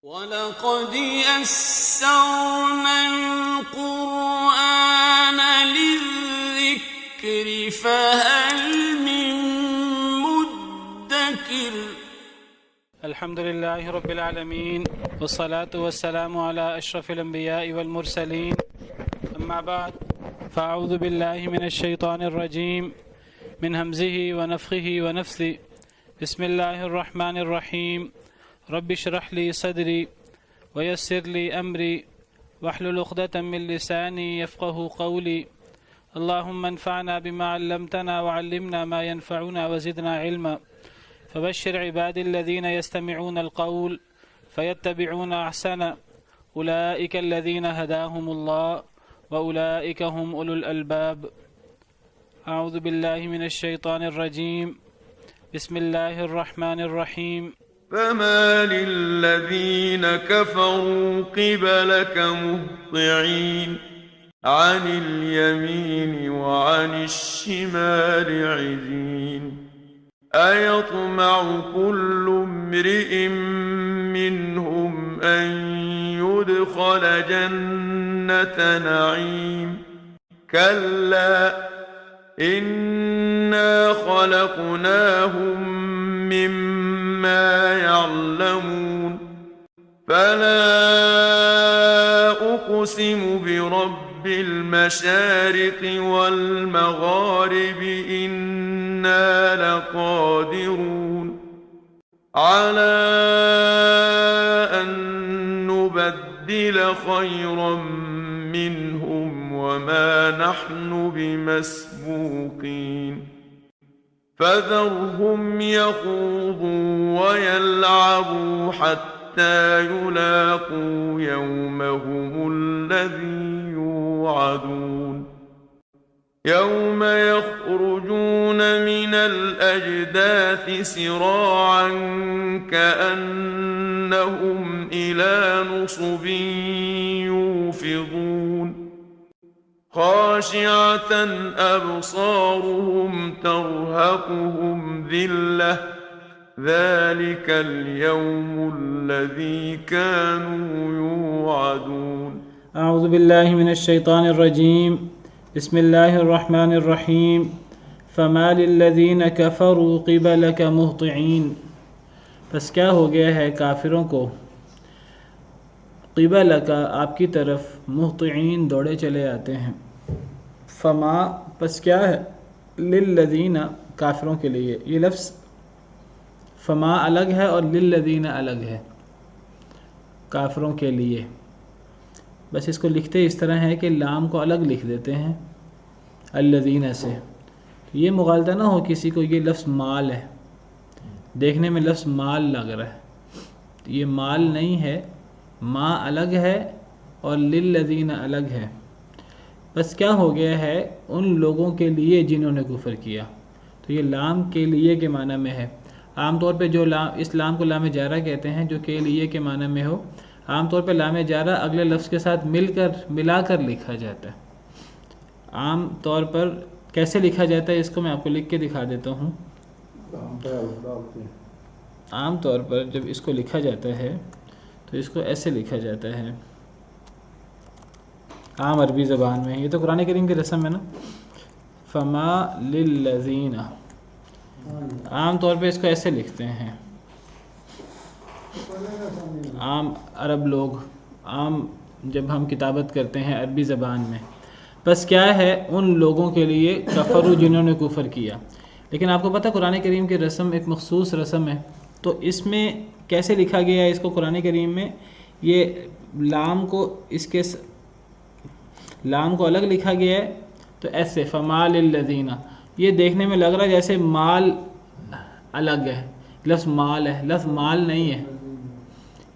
وَلَقَدْ يَسَّرْنَا الْقُرْآنَ لِلذِّكْرِ فَهَلْ مِن مُّدَّكِرٍ الحمد لله رب العالمين والصلاة والسلام على أشرف الأنبياء والمرسلين أما بعد فأعوذ بالله من الشيطان الرجيم من همزه ونفخه ونفثه بسم الله الرحمن الرحيم رب اشرح لي صدري ويسر لي أمري واحلل عقدة من لساني يفقه قولي اللهم انفعنا بما علمتنا وعلمنا ما ينفعنا وزدنا علما فبشر عبادي الذين يستمعون القول فيتبعون أحسنه أولئك الذين هداهم الله وأولئك هم أولو الألباب أعوذ بالله من الشيطان الرجيم بسم الله الرحمن الرحيم فما للذين كفروا قبلك مهطعين عن اليمين وعن الشمال عزين أيطمع كل امرئ منهم أن يدخل جنة نعيم كلا إنا خلقناهم مما يعلمون فلا أقسم برب المشارق والمغارب إنا لقادرون على أن نبدل خيرا منهم وما نحن بمسبوقين فذرهم يخوضوا ويلعبوا حتى يلاقوا يومهم الذي يوعدون يوم يخرجون من الأجداث سراعا كأنهم إلى نصب يوفضون خاشعة أبصارهم ترهقهم ذلة ذلك اليوم الذي كانوا يوعدون أعوذ بالله من الشيطان الرجيم بسم الله الرحمن الرحيم فما للذين كفروا قبلك مهطعين پس کیا ہو گیا ہے کافروں کو قبلک آپ کی طرف مہطعین دوڑے چلے آتے ہیں فما پس کیا ہے للذین کافروں کے لیے یہ لفظ فما الگ ہے اور للذین الگ ہے کافروں کے لیے بس اس کو لکھتے اس طرح ہے کہ لام کو الگ لکھ دیتے ہیں الذین سے یہ مغالطہ نہ ہو کسی کو یہ لفظ مال ہے دیکھنے میں لفظ مال لگ رہا ہے یہ مال نہیں ہے ما الگ ہے اور للذین الگ ہے بس کیا ہو گیا ہے ان لوگوں کے لیے جنہوں نے کفر کیا تو یہ لام کے لیے کے معنی میں ہے عام طور پہ جو اس لام کو لام جارہ کہتے ہیں جو کے لیے کے معنی میں ہو عام طور پہ لام جارہ اگلے لفظ کے ساتھ ملا کر لکھا جاتا ہے عام طور پر کیسے لکھا جاتا ہے اس کو میں آپ کو لکھ کے دکھا دیتا ہوں عام طور پر جب اس کو لکھا جاتا ہے تو اس کو ایسے لکھا جاتا ہے عام عربی زبان میں یہ تو قرآن کریم کی رسم ہے نا فما للذین عام طور پہ اس کو ایسے لکھتے ہیں عام عرب لوگ عام جب ہم کتابت کرتے ہیں عربی زبان میں بس کیا ہے ان لوگوں کے لیے کفروا جنہوں نے کفر کیا لیکن آپ کو پتہ قرآن کریم کی رسم ایک مخصوص رسم ہے تو اس میں کیسے لکھا گیا ہے اس کو قرآن کریم میں یہ لام کو الگ لکھا گیا ہے تو ایسے فما للذین یہ دیکھنے میں لگ رہا ہے جیسے مال الگ ہے لفظ مال ہے لفظ مال نہیں ہے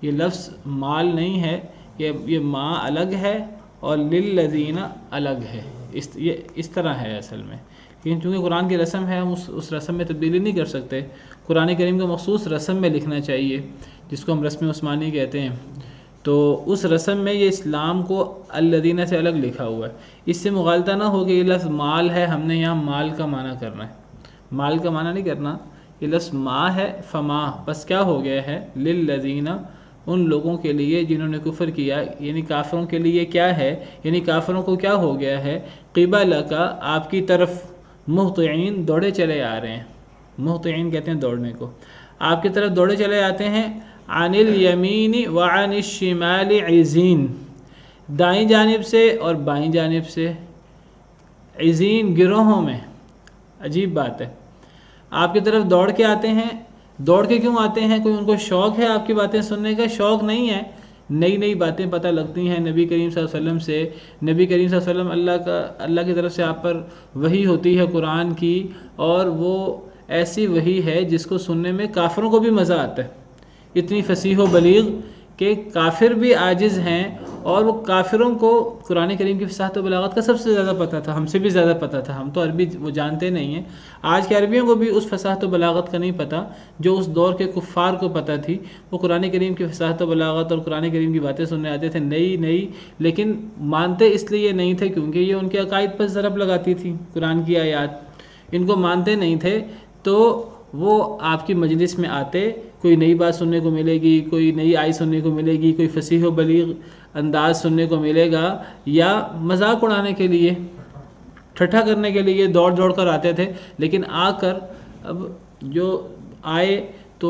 یہ لفظ مال نہیں ہے یہ ما الگ ہے اور للذین الگ ہے یہ اس طرح ہے اصل میں لیکن چونکہ قرآن کی رسم ہے ہم اس رسم میں تبدیلی نہیں کر سکتے قرآن کریم کو مخصوص رسم میں لکھنا چاہیے جس کو ہم رسم عثمانی کہتے ہیں تو اس رسم میں یہ اسلام کو الذین سے الگ لکھا ہوا ہے اس سے مغالطہ نہ ہو کہ یہ لفظ مال ہے ہم نے یہاں مال کا معنی کرنا ہے مال کا معنی نہیں کرنا یہ لفظ ما ہے فما بس کیا ہو گیا ہے للذین ان لوگوں کے لیے جنہوں نے کفر کیا، یعنی کافروں کے لیے کیا ہے، یعنی کافروں کو کیا ہو گیا ہے، قبلک آپ کی طرف، مہطعین دوڑے چلے آ رہے ہیں، مہطعین کہتے ہیں دوڑنے کو، آپ کی طرف دوڑے چلے آتے ہیں، عن الیمین وعن الشمال عزین، دائیں جانب سے اور بائیں جانب سے، عزین گروہوں میں۔ عجیب بات ہے، آپ کی طرف دوڑ کے آتے ہیں، دوڑ کے کیوں آتے ہیں؟ کوئی ان کو شوق ہے آپ کی باتیں سننے کا؟ شوق نہیں ہے، نئی نئی باتیں پتہ لگتی ہیں نبی کریم صلی اللہ علیہ وسلم سے، نبی کریم صلی اللہ علیہ وسلم اللہ کی طرف سے آپ پر وحی ہوتی ہے قرآن کی، اور وہ ایسی وحی ہے جس کو سننے میں کافروں کو بھی مزہ آتا ہے، اتنی فصیح و بلیغ کہ کافر بھی عاجز ہیں، اور وہ کافروں کو قرآن کریم کی فصاحت و بلاغت کا سب سے زیادہ پتہ تھا، ہم سے بھی زیادہ پتہ تھا، ہم تو عربی وہ جانتے نہیں ہیں، آج کے عربیوں کو بھی اس فصاحت و بلاغت کا نہیں پتہ جو اس دور کے کفار کو پتہ تھی۔ وہ قرآن کریم کی فصاحت و بلاغت اور قرآن کریم کی باتیں سننے آتے تھے نئی، لیکن مانتے اس لیے نہیں تھے کیونکہ یہ ان کے عقائد پر ضرب لگاتی تھی قرآن کی آیات، ان کو مانتے نہیں تھے، تو وہ آپ کی مجلس میں آتے، کوئی نئی بات سننے کو ملے گی، کوئی نئی آیت سننے کو ملے گی، کوئی فصیح و بلیغ انداز سننے کو ملے گا، یا مذاق اڑانے کے لیے، ٹھٹھا کرنے کے لیے دوڑ کر آتے تھے، لیکن آ کر اب جو آئے تو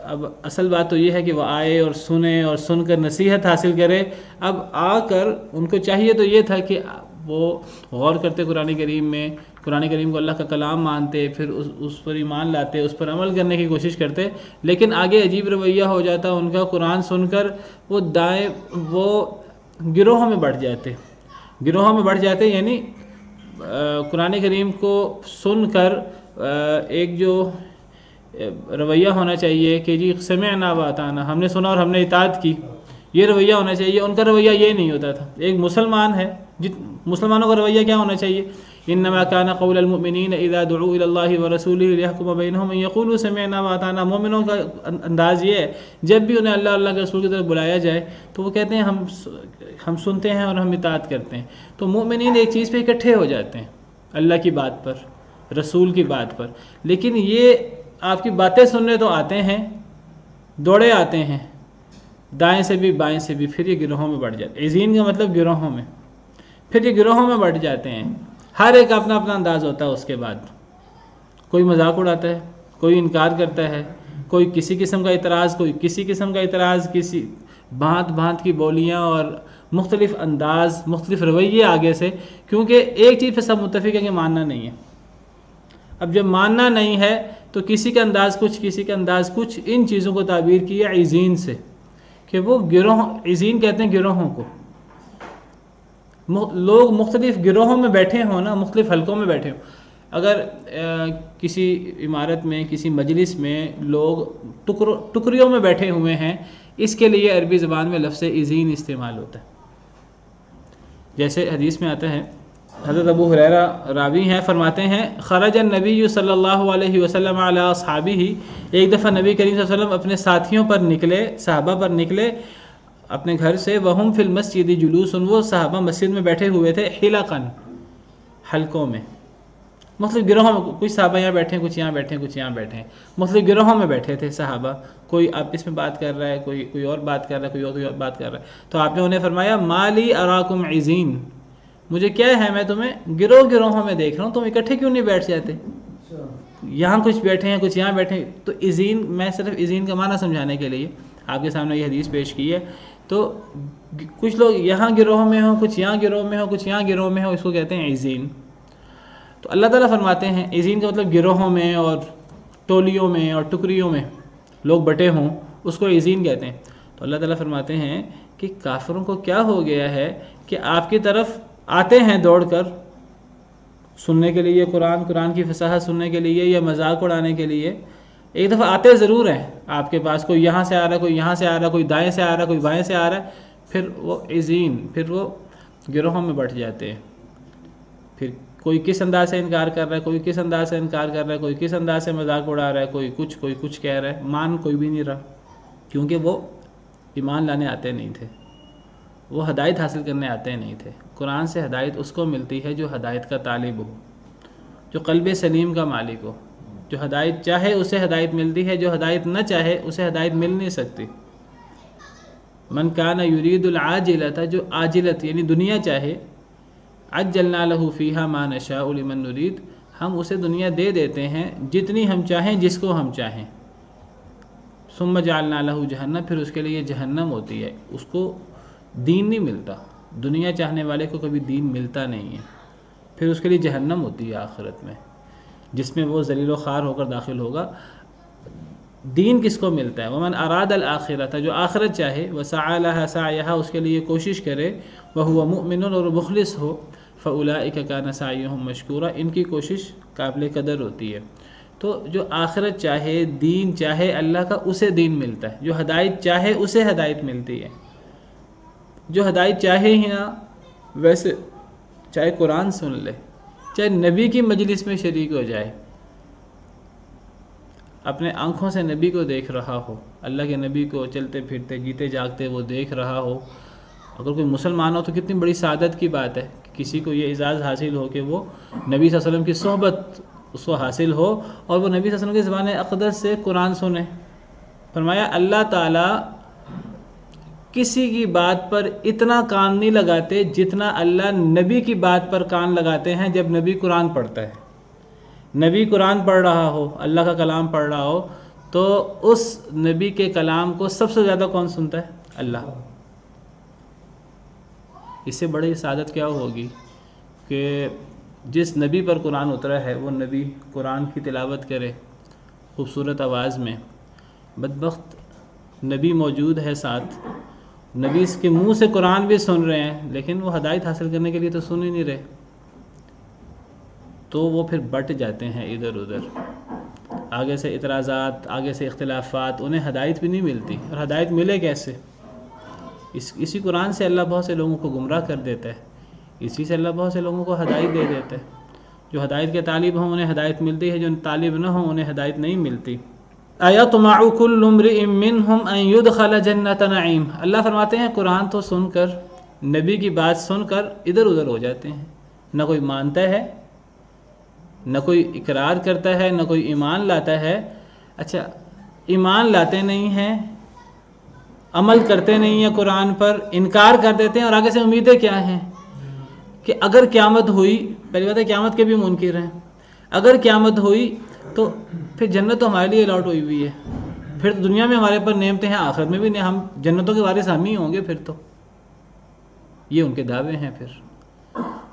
اب اصل بات تو یہ ہے کہ وہ آئے اور سنیں اور سن کر نصیحت حاصل کرے۔ اب آ کر ان کو چاہیے تو یہ تھا کہ وہ غور کرتے قرآن کریم میں، قرآن کریم کو اللہ کا کلام مانتے، پھر اس پر ایمان لاتے، اس پر عمل کرنے کی کوشش کرتے، لیکن آگے عجیب رویہ ہو جاتا ان کا، قرآن سن کر وہ وہ گروہوں میں بڑھ جاتے، یعنی قرآن کریم کو سن کر ایک جو رویہ ہونا چاہیے کہ جی سمعنا واطعنا، ہم نے سنا اور ہم نے اطاعت کی، یہ رویہ ہونا چاہیے، ان کا رویہ یہ نہیں ہوتا تھا۔ ایک مسلمان ہے، مسلمانوں کا رویہ کیا ہونا چاہیے؟ انما كان قول المؤمنین اذا دعوا الى الله ورسوله ليحكم بينهم ان يقولوا سمعنا واطعنا، مومنوں کا انداز یہ ہے جب بھی انہیں اللہ کے رسول کی طرف بلایا جائے تو وہ کہتے ہیں ہم سنتے ہیں اور ہم اطاعت کرتے ہیں۔ تو مومنین ایک چیز پہ اکٹھے ہو جاتے ہیں، اللہ کی بات پر، رسول کی بات پر، لیکن یہ آپ کی باتیں سننے تو آتے ہیں، دوڑے آتے ہیں دائیں سے بھی بائیں سے بھی، پھر یہ گروہوں میں بڑھ جاتے ہیں۔ عزین کا مطلب گروہوں میں، پھر یہ گروہوں میں بڑھ جاتے ہیں، ہر ایک اپنا اپنا انداز ہوتا ہے۔ اس کے بعد کوئی مذاق اڑاتا ہے، کوئی انکار کرتا ہے، کوئی کسی قسم کا اعتراض، کوئی کسی قسم کا اعتراض، کسی بھانت کی بولیاں اور مختلف انداز، مختلف رویے آگے سے، کیونکہ ایک چیز پہ سب متفق ہے کہ ماننا نہیں ہے۔ اب جب ماننا نہیں ہے تو کسی کا انداز کچھ، کسی کا انداز کچھ، ان چیزوں کو تعبیر کیا عزین سے کہ وہ گروہ، عزین کہتے ہیں گروہوں کو، لوگ مختلف گروہوں میں بیٹھے ہوں نا، مختلف حلقوں میں بیٹھے ہوں۔ اگر کسی عمارت میں، کسی مجلس میں لوگ ٹکریوں میں بیٹھے ہوئے ہیں، اس کے لیے عربی زبان میں لفظ عزین استعمال ہوتا ہے۔ جیسے حدیث میں آتا ہے، حضرت ابو ہریرہ راوی ہیں، فرماتے ہیں خرج النبی صلی اللہ علیہ وسلم علی اصحابہ، ایک دفعہ نبی کریم صلی اللہ علیہ وسلم اپنے ساتھیوں پر نکلے، صحابہ پر نکلے اپنے گھر سے، وہم فی المسجد جلوس، وہ صحابہ مسجد میں بیٹھے ہوئے تھے، حلقاً حلقوں میں، مختلف گروہوں میں، کچھ صحابہ یہاں بیٹھے ہیں، کچھ یہاں بیٹھے ہیں، کچھ یہاں بیٹھے ہیں، مختلف گروہوں میں بیٹھے تھے صحابہ، کوئی آپس میں بات کر رہا ہے، کوئی اور بات کر رہا ہے، کوئی اور بات کر رہا ہے، تو آپ نے انہیں فرمایا ما لی اراکم عزین، مجھے کیا ہے، میں تمہیں گروہوں میں دیکھ رہا ہوں، تم اکٹھے کیوں نہیں بیٹھ جاتے؟ یہاں کچھ بیٹھے ہیں، کچھ یہاں بیٹھے ہیں۔ تو عزین، میں صرف عزین کا معنی سمجھانے کے لیے آپ کے سامنے یہ حدیث پیش کی ہے۔ تو کچھ لوگ یہاں گروہ میں ہوں، کچھ یہاں گروہ میں ہوں، کچھ یہاں گروہ میں ہوں، اس کو کہتے ہیں عزین۔ تو اللہ تعالیٰ فرماتے ہیں عزین کا مطلب گروہوں میں اور ٹولیوں میں اور ٹکریوں میں لوگ بٹے ہوں، اس کو عزین کہتے ہیں۔ تو اللہ تعالیٰ فرماتے ہیں کہ کافروں کو کیا ہو گیا ہے کہ آپ کی طرف آتے ہیں دوڑ کر سننے کے لیے، قرآن کی فصاحت سننے کے لیے یا مذاق اڑانے کے لیے، ایک دفعہ آتے ضرور ہیں آپ کے پاس، کوئی یہاں سے آ رہا ہے، کوئی یہاں سے آ رہا ہے، کوئی دائیں سے آ رہا ہے، کوئی بائیں سے آ رہا ہے، پھر وہ عزین، پھر وہ گروہوں میں بٹ جاتے ہیں۔ پھر کوئی کس انداز سے انکار کر رہا ہے، کوئی کس انداز سے انکار کر رہا ہے، کوئی کس انداز سے مذاق اڑا رہا ہے، کوئی کچھ کہہ رہا ہے، مان کوئی بھی نہیں رہا، کیونکہ وہ ایمان لانے آتے نہیں تھے، وہ ہدایت حاصل کرنے آتے نہیں تھے۔ قرآن سے ہدایت اس کو ملتی ہے جو ہدایت کا طالب ہو، جو قلب سلیم کا مالک ہو، جو ہدایت چاہے اسے ہدایت ملتی ہے، جو ہدایت نہ چاہے اسے ہدایت مل نہیں سکتی۔ من کان یرید العاجلۃ، جو عاجلت یعنی دنیا چاہے، عجلنا لہ فیہا ما نشاء لمن نرید، ہم اسے دنیا دے دیتے ہیں جتنی ہم چاہیں، جس کو ہم چاہیں. ثم جعلنا لہ جہنم، پھر اس کے لیے جہنم ہوتی ہے. اس کو دین نہیں ملتا، دنیا چاہنے والے کو کبھی دین ملتا نہیں ہے، پھر اس کے لیے جہنم ہوتی ہے آخرت میں، جس میں وہ ذلیل و خوار ہو کر داخل ہوگا. دین کس کو ملتا ہے؟ ومن اراد الآخرۃ، جو آخرت چاہے، وسعی لها سعیها، اس کے لیے کوشش کرے، وهو مؤمن، اور مخلص ہو، فاولئک کان سعیهم مشکورا، ان کی کوشش قابل قدر ہوتی ہے. تو جو آخرت چاہے، دین چاہے اللہ کا، اسے دین ملتا ہے. جو ہدایت چاہے اسے ہدایت ملتی ہے. جو ہدایت چاہے ہی نہ، ویسے چاہے قرآن سن لے، چاہے نبی کی مجلس میں شریک ہو جائے، اپنے آنکھوں سے نبی کو دیکھ رہا ہو، اللہ کے نبی کو چلتے پھرتے جیتے جاگتے وہ دیکھ رہا ہو. اگر کوئی مسلمان ہو تو کتنی بڑی سعادت کی بات ہے کہ کسی کو یہ اعزاز حاصل ہو کہ وہ نبی صلی اللہ علیہ وسلم کی صحبت اس کو حاصل ہو، اور وہ نبی صلی اللہ علیہ وسلم کی زبان اقدس سے قرآن سنے. فرمایا اللہ تعالیٰ کسی کی بات پر اتنا کان نہیں لگاتے جتنا اللہ نبی کی بات پر کان لگاتے ہیں جب نبی قرآن پڑھتا ہے. نبی قرآن پڑھ رہا ہو، اللہ کا کلام پڑھ رہا ہو، تو اس نبی کے کلام کو سب سے زیادہ کون سنتا ہے؟ اللہ. اس سے بڑی سعادت کیا ہوگی کہ جس نبی پر قرآن اترا ہے وہ نبی قرآن کی تلاوت کرے خوبصورت آواز میں. بدبخت نبی موجود ہے ساتھ، نبی اس کے منہ سے قرآن بھی سن رہے ہیں، لیکن وہ ہدایت حاصل کرنے کے لیے تو سن ہی نہیں رہے، تو وہ پھر بٹ جاتے ہیں ادھر ادھر. آگے سے اعتراضات، آگے سے اختلافات، انہیں ہدایت بھی نہیں ملتی. اور ہدایت ملے کیسے؟ اسی قرآن سے اللہ بہت سے لوگوں کو گمراہ کر دیتا ہے، اسی سے اللہ بہت سے لوگوں کو ہدایت دے دیتا ہے. جو ہدایت کے طالب ہوں انہیں ہدایت ملتی ہے، جو طالب نہ ہوں انہیں ہدایت نہیں ملتی. اَيَطْمَعُ كُلُّ امْرِئٍ مِّنْهُمْ أَن يُدْخَلَ جَنَّةَ نَعِيمٍ. اللہ فرماتے ہیں قرآن تو سن کر، نبی کی بات سن کر ادھر ادھر ہو جاتے ہیں. نہ کوئی مانتا ہے، نہ کوئی اقرار کرتا ہے، نہ کوئی ایمان لاتا ہے. اچھا، ایمان لاتے نہیں ہیں، عمل کرتے نہیں ہیں قرآن پر، انکار کر دیتے ہیں، اور آگے سے امیدیں کیا ہیں کہ اگر قیامت ہوئی، پہلی بات ہے قیامت کے بھی منکر ہیں، اگر قیامت ہوئی تو پھر جنت تو ہمارے لیے الاٹ ہوئی ہوئی ہے، پھر دنیا میں ہمارے پر نعمتیں ہیں، آخرت میں بھی ہم جنتوں کے وارث ہم ہی ہوں گے. پھر تو یہ ان کے دعوے ہیں. پھر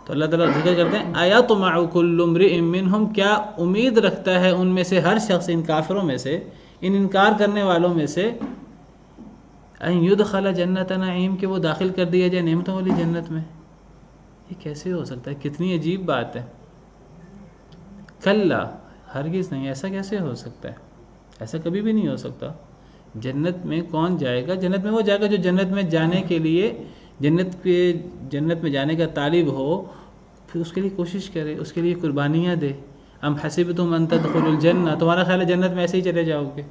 تو اللہ تعالیٰ ذکر کرتے ہیں اَيَطْمَعُ كُلُّ امْرِئٍ مِّنْهُمْ، کیا امید رکھتا ہے ان میں سے ہر شخص، ان کافروں میں سے، ان انکار کرنے والوں میں سے، أَن يُدْخَلَ جَنَّةَ نَعِيمٍ، کہ وہ داخل کر دیا جائے نعمتوں والی جنت میں. یہ کیسے ہو سکتا ہے؟ کتنی عجیب بات ہے. کلا، ہرگز نہیں، ایسا کیسے ہو سکتا ہے؟ ایسا کبھی بھی نہیں ہو سکتا. جنت میں کون جائے گا؟ جنت میں وہ جائے گا جو جنت میں جانے کے لیے، جنت میں جانے کا طالب ہو، پھر اس کے لیے کوشش کرے، اس کے لیے قربانیاں دے. ام حسبتم ان تدخلوا الجنہ، تمہارا خیال ہے جنت میں ایسے ہی چلے جاؤ گے؟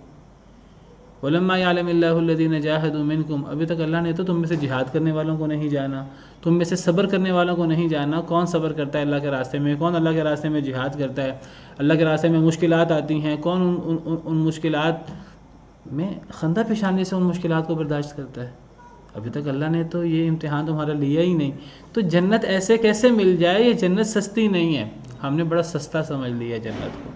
ولما يعلم الله الذين جاهدوا منكم، ابھی تک اللہ نے تو تم میں سے جہاد کرنے والوں کو نہیں جانا، تم میں سے صبر کرنے والوں کو نہیں جانا. کون صبر کرتا ہے اللہ کے راستے میں؟ کون اللہ کے راستے میں جہاد کرتا ہے؟ اللہ کے راستے میں مشکلات آتی ہیں، کون ان مشکلات میں خندہ پیشانی سے ان مشکلات کو برداشت کرتا ہے؟ ابھی تک اللہ نے تو یہ امتحان تمہارا لیا ہی نہیں. تو جنت ایسے کیسے مل جائے؟ یہ جنت سستی نہیں ہے. ہم نے بڑا سستا سمجھ لیا جنت کو.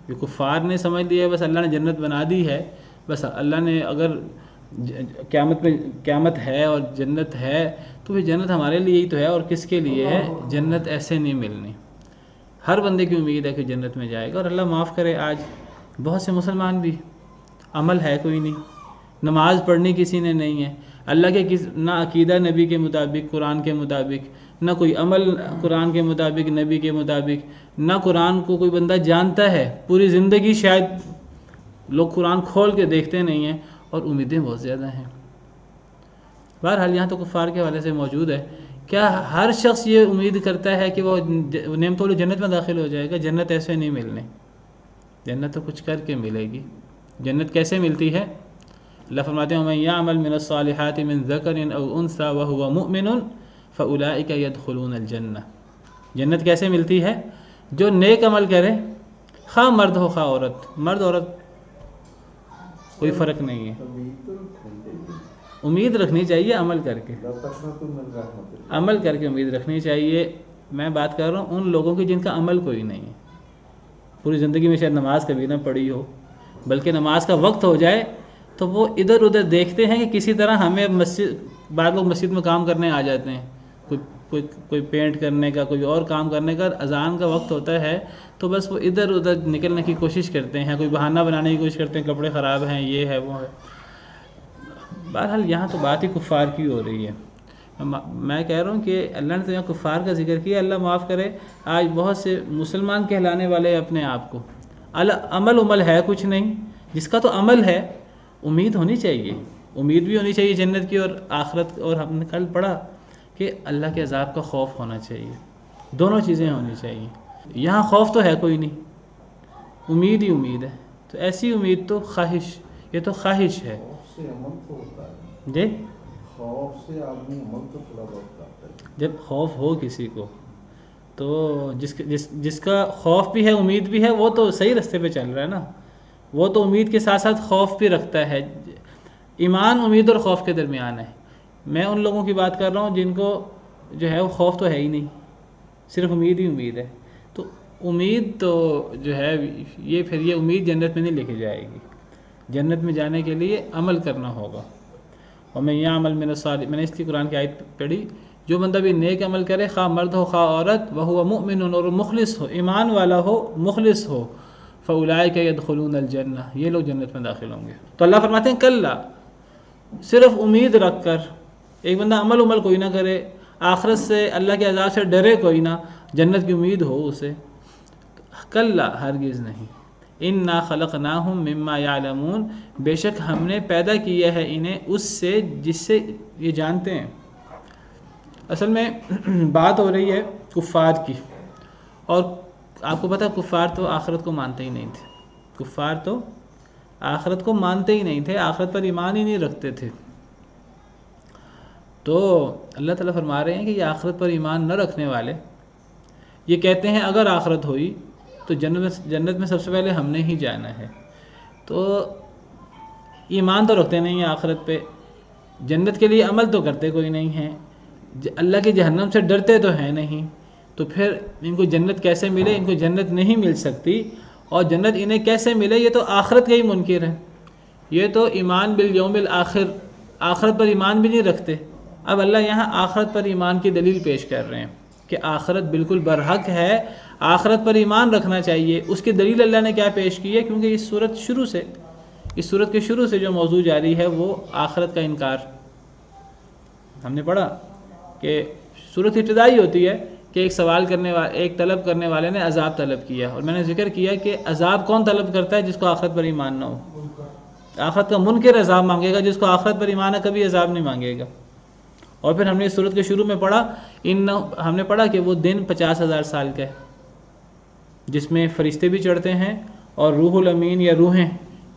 یہ کفار نے سمجھ لیا بس اللہ نے جنت بنا دی ہے، بس اللہ نے اگر قیامت ہے اور جنت ہے تو پھر جنت ہمارے لیے ہی تو ہے، اور کس کے لیے ہے؟ جنت ایسے نہیں ملنی. ہر بندے کی امید ہے کہ جنت میں جائے گا. اور اللہ معاف کرے، آج بہت سے مسلمان بھی عمل ہے کوئی نہیں، نماز پڑھنی کسی نے نہیں ہے، اللہ کے نہ عقیدہ نبی کے مطابق، قرآن کے مطابق، نہ کوئی عمل قرآن کے مطابق، نبی کے مطابق، نہ قرآن کو کوئی بندہ جانتا ہے. پوری زندگی شاید لوگ قرآن کھول کے دیکھتے نہیں ہیں، اور امیدیں بہت زیادہ ہیں. بہرحال یہاں تو کفار کے حوالے سے موجود ہے. کیا ہر شخص یہ امید کرتا ہے کہ وہ نعمتوں والی جنت میں داخل ہو جائے گا؟ جنت ایسے نہیں ملنے. جنت تو کچھ کر کے ملے گی. جنت کیسے ملتی ہے؟ اللہ فرماتے ہیں وَمَن يَعْمَلْ مِنَ الصَّالِحَاتِ مِن ذَكَرٍ أَوْ أُنثَىٰ وَهُوَ مُؤْمِنٌ فَأُولَٰئِكَ يَدْخُلُونَ الْجَنَّةَ. جنت کیسے ملتی ہے؟ جو نیک عمل کرے، خواہ مرد ہو خواہ عورت، مرد عورت کوئی فرق نہیں ہے. امید رکھنی چاہیے عمل کر کے، عمل کر کے امید رکھنی چاہیے۔ میں بات کر رہا ہوں ان لوگوں کی جن کا عمل کوئی نہیں ہے، پوری زندگی میں شاید نماز کبھی نہ پڑھی ہو، بلکہ نماز کا وقت ہو جائے تو وہ ادھر ادھر دیکھتے ہیں کہ کسی طرح ہمیں بعض لوگ مسجد میں کام کرنے آ جاتے ہیں، کوئی پینٹ کرنے کا، کوئی اور کام کرنے کا، اذان کا وقت ہوتا ہے تو بس وہ ادھر ادھر نکلنے کی کوشش کرتے ہیں، کوئی بہانہ بنانے کی کوشش کرتے ہیں، کپڑے خراب ہیں، یہ ہے وہ ہے۔ بہرحال یہاں تو بات ہی کفار کی ہو رہی ہے۔ میں کہہ رہا ہوں کہ اللہ نے تو یہاں کفار کا ذکر کیا، اللہ معاف کرے آج بہت سے مسلمان کہلانے والے اپنے آپ کو عمل ہے کچھ نہیں، جس کا تو عمل ہے امید ہونی چاہیے، امید بھی ہونی چاہیے جنت کی اور آخرت، اور ہم نے کل پڑھا کہ اللہ کے عذاب کا خوف ہونا چاہیے، دونوں چیزیں ہونی چاہیے۔ یہاں خوف تو ہے کوئی نہیں، امید ہی امید ہے، تو ایسی امید تو خواہش، یہ تو خواہش ہے جی۔ خوف سے آدمی عمل تو تھوڑا بہت کرتا ہے، جب خوف ہو کسی کو تو جس کا خوف بھی ہے امید بھی ہے وہ تو صحیح رستے پہ چل رہا ہے نا، وہ تو امید کے ساتھ ساتھ خوف بھی رکھتا ہے۔ ایمان امید اور خوف کے درمیان ہے۔ میں ان لوگوں کی بات کر رہا ہوں جن کو جو ہے وہ خوف تو ہے ہی نہیں، صرف امید ہی امید ہے۔ تو امید تو جو ہے یہ پھر یہ امید جنت میں نہیں لکھی جائے گی، جنت میں جانے کے لیے عمل کرنا ہوگا۔ وَمَن يَعْمَلْ مِنَ الصَّالِحَاتِ، میں نے اس کی قرآن کی آیت پڑھی، جو بندہ بھی نیک عمل کرے، خواہ مرد ہو خواہ عورت، وَهُوَ مُؤْمِنٌ، اور مخلص ہو، ایمان والا ہو، مخلص ہو، فَأُولَٰئِكَ يَدْخُلُونَ الْجَنَّةَ، یہ لوگ جنت میں داخل ہوں گے۔ تو اللہ فرماتے ہیں کلا، صرف امید رکھ کر ایک بندہ عمل کوئی نہ کرے، آخرت سے اللہ کے عذاب سے ڈرے کوئی نہ، جنت کی امید ہو اسے، کلا ہرگز نہیں۔ انا خلقناہم مما یعلمون، بے شک ہم نے پیدا کیا ہے انہیں اس سے جس سے یہ جانتے ہیں۔ اصل میں بات ہو رہی ہے کفار کی، اور آپ کو پتہ کفار تو آخرت کو مانتے ہی نہیں تھے، کفار تو آخرت کو مانتے ہی نہیں تھے، آخرت پر ایمان ہی نہیں رکھتے تھے۔ تو اللہ تعالیٰ فرما رہے ہیں کہ یہ آخرت پر ایمان نہ رکھنے والے یہ کہتے ہیں اگر آخرت ہوئی تو جنت میں سب سے پہلے ہم نے ہی جانا ہے۔ تو ایمان تو رکھتے نہیں ہیں آخرت پہ، جنت کے لیے عمل تو کرتے کوئی نہیں ہیں، اللہ کی جہنم سے ڈرتے تو ہیں نہیں، تو پھر ان کو جنت کیسے ملے؟ ان کو جنت نہیں مل سکتی، اور جنت انہیں کیسے ملے؟ یہ تو آخرت کے ہی منکر ہیں، یہ تو ایمان بالیوم الآخر، آخرت پر ایمان بھی نہیں رکھتے۔ اب اللہ یہاں آخرت پر ایمان کی دلیل پیش کر رہے ہیں کہ آخرت بالکل برحق ہے، آخرت پر ایمان رکھنا چاہیے۔ اس کی دلیل اللہ نے کیا پیش کی ہے؟ کیونکہ اس صورت کے شروع سے جو موضوع جاری ہے وہ آخرت کا انکار۔ ہم نے پڑھا کہ صورت ابتدائی ہوتی ہے کہ ایک طلب کرنے والے نے عذاب طلب کیا، اور میں نے ذکر کیا کہ عذاب کون طلب کرتا ہے؟ جس کو آخرت پر ایمان نہ ہو۔ آخرت کا منکر عذاب مانگے گا، جس کو آخرت پر ایمان ہے کبھی عذاب نہیں مانگے گا۔ اور پھر ہم نے اس صورت کے شروع میں پڑھا ہم نے پڑھا کہ وہ دن 50,000 سال کا ہے، جس میں فرشتے بھی چڑھتے ہیں اور روح الامین یا روحیں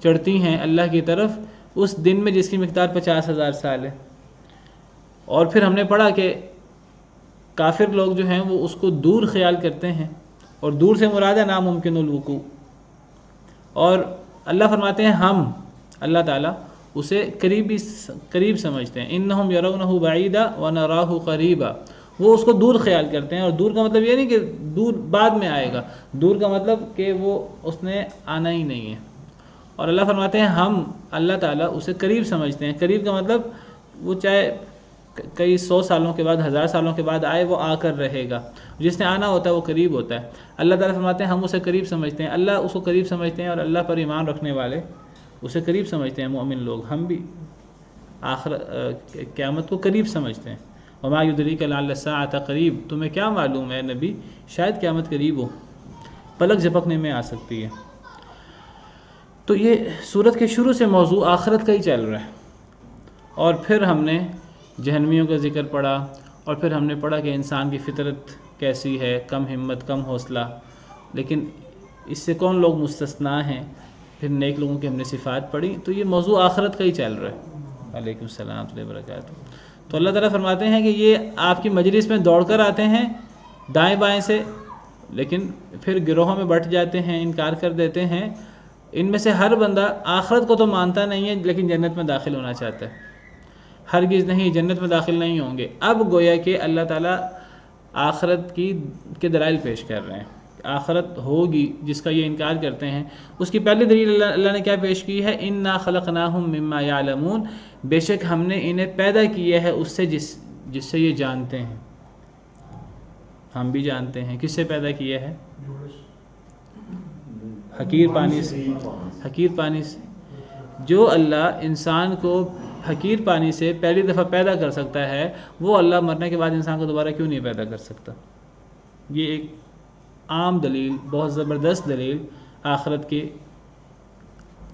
چڑھتی ہیں اللہ کی طرف اس دن میں، جس کی مقدار 50,000 سال ہے۔ اور پھر ہم نے پڑھا کہ کافر لوگ جو ہیں وہ اس کو دور خیال کرتے ہیں، اور دور سے مراد ہے ناممکن الوقوع، اور اللہ فرماتے ہیں ہم اللہ تعالیٰ اسے قریب سمجھتے ہیں۔ انہم یرونہ بعیدا ونراہ قریبا، وہ اس کو دور خیال کرتے ہیں، اور دور کا مطلب یہ نہیں کہ دور بعد میں آئے گا، دور کا مطلب کہ وہ اس نے آنا ہی نہیں ہے۔ اور اللہ فرماتے ہیں ہم اللہ تعالیٰ اسے قریب سمجھتے ہیں۔ قریب کا مطلب وہ چاہے کئی 100 سالوں کے بعد 1000 سالوں کے بعد آئے، وہ آ کر رہے گا، جس نے آنا ہوتا ہے وہ قریب ہوتا ہے۔ اللہ تعالیٰ فرماتے ہیں ہم اسے قریب سمجھتے ہیں، اللہ اس کو قریب سمجھتے ہیں، اور اللہ پر ایمان رکھنے والے اسے قریب سمجھتے ہیں، مومن لوگ ہم بھی قیامت کو قریب سمجھتے ہیں۔ وما یدریک لعل الساعۃ قریب، تمہیں کیا معلوم ہے نبی شاید قیامت قریب ہو، پلک جھپکنے میں آ سکتی ہے۔ تو یہ سورت کے شروع سے موضوع آخرت کا ہی چل رہا ہے، اور پھر ہم نے جہنمیوں کا ذکر پڑھا، اور پھر ہم نے پڑھا کہ انسان کی فطرت کیسی ہے، کم ہمت، کم حوصلہ، لیکن اس سے کون لوگ مستثنا ہیں۔ پھر نیک لوگوں کی ہم نے صفات پڑھی، تو یہ موضوع آخرت کا ہی چل رہا ہے۔ وعلیکم السلام ورحمۃ اللہ وبرکاتہ۔ تو اللہ تعالیٰ فرماتے ہیں کہ یہ آپ کی مجلس میں دوڑ کر آتے ہیں دائیں بائیں سے، لیکن پھر گروہوں میں بٹ جاتے ہیں، انکار کر دیتے ہیں۔ ان میں سے ہر بندہ آخرت کو تو مانتا نہیں ہے، لیکن جنت میں داخل ہونا چاہتا ہے۔ ہرگز نہیں، جنت میں داخل نہیں ہوں گے۔ اب گویا کہ اللہ تعالیٰ آخرت کے دلائل پیش کر رہے ہیں، آخرت ہوگی جس کا یہ انکار کرتے ہیں۔ اس کی پہلی دلیل اللہ نے کیا پیش کی ہے؟ انا خلقناہم مما یعلمون، بے شک ہم نے انہیں پیدا کیا ہے اس سے جس سے یہ جانتے ہیں۔ ہم بھی جانتے ہیں، کس سے پیدا کیا ہے؟ حقیر پانی سے، حقیر پانی سے۔ جو اللہ انسان کو حقیر پانی سے پہلی دفعہ پیدا کر سکتا ہے، وہ اللہ مرنے کے بعد انسان کو دوبارہ کیوں نہیں پیدا کر سکتا؟ یہ ایک عام دلیل، بہت زبردست دلیل آخرت کے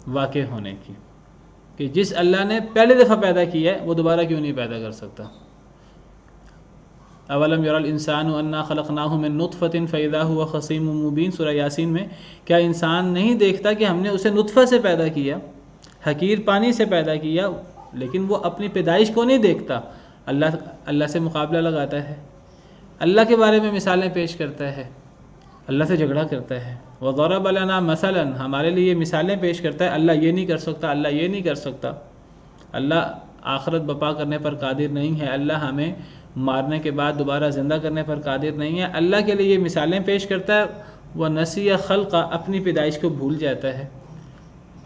واقع ہونے کی، کہ جس اللہ نے پہلی دفعہ پیدا کیا ہے وہ دوبارہ کیوں نہیں پیدا کر سکتا۔ اولم یری الانسان انا خلقناہ من نطفۃ فاذا هو خصیم مبین، سورہ یاسین میں، کیا انسان نہیں دیکھتا کہ ہم نے اسے نطفہ سے پیدا کیا، حقیر پانی سے پیدا کیا، لیکن وہ اپنی پیدائش کو نہیں دیکھتا، اللہ سے مقابلہ لگاتا ہے، اللہ کے بارے میں مثالیں پیش کرتا ہے، اللہ سے جھگڑا کرتا ہے۔ وضرب لنا مثلا، ہمارے لیے مثالیں پیش کرتا ہے، اللہ یہ نہیں کر سکتا، اللہ یہ نہیں کر سکتا، اللہ آخرت بپا کرنے پر قادر نہیں ہے، اللہ ہمیں مارنے کے بعد دوبارہ زندہ کرنے پر قادر نہیں ہے۔ اللہ کے لیے یہ مثالیں پیش کرتا ہے، وہ نسی خلقہ، اپنی پیدائش کو بھول جاتا ہے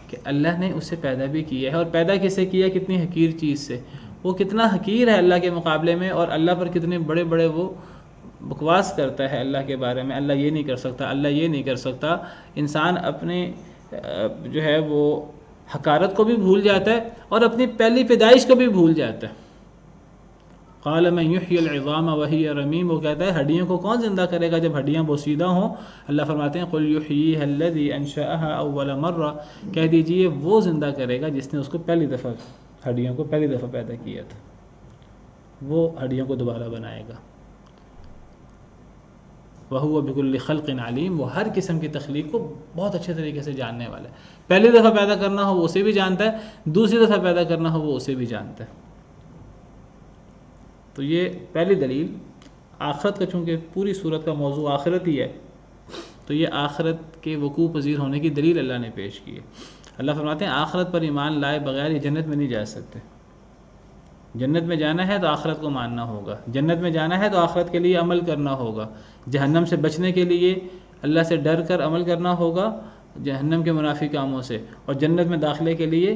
کہ اللہ نے اسے پیدا بھی کیا ہے، اور پیدا کسے کیا؟ کتنی حقیر چیز سے، وہ کتنا حقیر ہے اللہ کے مقابلے میں، اور اللہ پر کتنے بڑے بڑے وہ بکواس کرتا ہے اللہ کے بارے میں، اللہ یہ نہیں کر سکتا، اللہ یہ نہیں کر سکتا۔ انسان اپنے جو ہے وہ حقارت کو بھی بھول جاتا ہے اور اپنی پہلی پیدائش کو بھی بھول جاتا ہے۔ قال من یحیی العظام وہی رمیم، وہ کہتا ہے ہڈیوں کو کون زندہ کرے گا جب ہڈیاں بوسیدہ ہوں؟ اللہ فرماتے ہیں قل یحییھا الذی انشأھا اول مرہ، کہہ دیجئے وہ زندہ کرے گا جس نے اس کو پہلی دفعہ، ہڈیوں کو پہلی دفعہ پیدا کیا تھا، وہ ہڈیوں کو دوبارہ بنائے گا۔ وَهُوَ بِكُلِّ خَلْقٍ عَلِيمٌ، وہ ہر قسم کی تخلیق کو بہت اچھے طریقے سے جاننے والا ہے۔ پہلی دفعہ پیدا کرنا ہو وہ اسے بھی جانتا ہے، دوسری دفعہ پیدا کرنا ہو وہ اسے بھی جانتا ہے۔ تو یہ پہلی دلیل آخرت کا، چونکہ پوری صورت کا موضوع آخرت ہی ہے، تو یہ آخرت کے وقوع پذیر ہونے کی دلیل اللہ نے پیش کی ہے۔ اللہ فرماتے ہیں آخرت پر ایمان لائے بغیر یہ جنت میں نہیں جا سکتے۔ جنت میں جانا ہے تو آخرت کو ماننا ہوگا، جنت میں جانا ہے تو آخرت کے لیے عمل کرنا ہوگا، جہنم سے بچنے کے لیے اللہ سے ڈر کر عمل کرنا ہوگا جہنم کے منافی کاموں سے، اور جنت میں داخلے کے لیے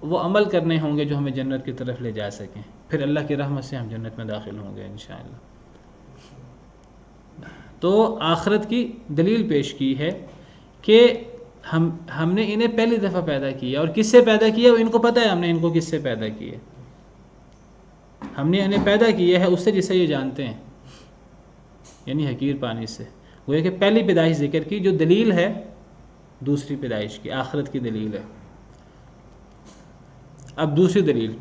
وہ عمل کرنے ہوں گے جو ہمیں جنت کی طرف لے جا سکیں، پھر اللہ کی رحمت سے ہم جنت میں داخل ہوں گے انشاءاللہ۔ تو آخرت کی دلیل پیش کی ہے کہ ہم نے انہیں پہلی دفعہ پیدا کیا، اور کس سے پیدا کیا ان کو پتہ ہے، ہم نے ان کو کس سے پیدا کیا، ہم نے انہیں پیدا کیا ہے اس سے جسے یہ جانتے ہیں، یعنی حقیر پانی سے۔ وہ کہ پہلی پیدائش ذکر کی جو دلیل ہے دوسری پیدائش کی، آخرت کی دلیل ہے۔ اب دوسری دلیل،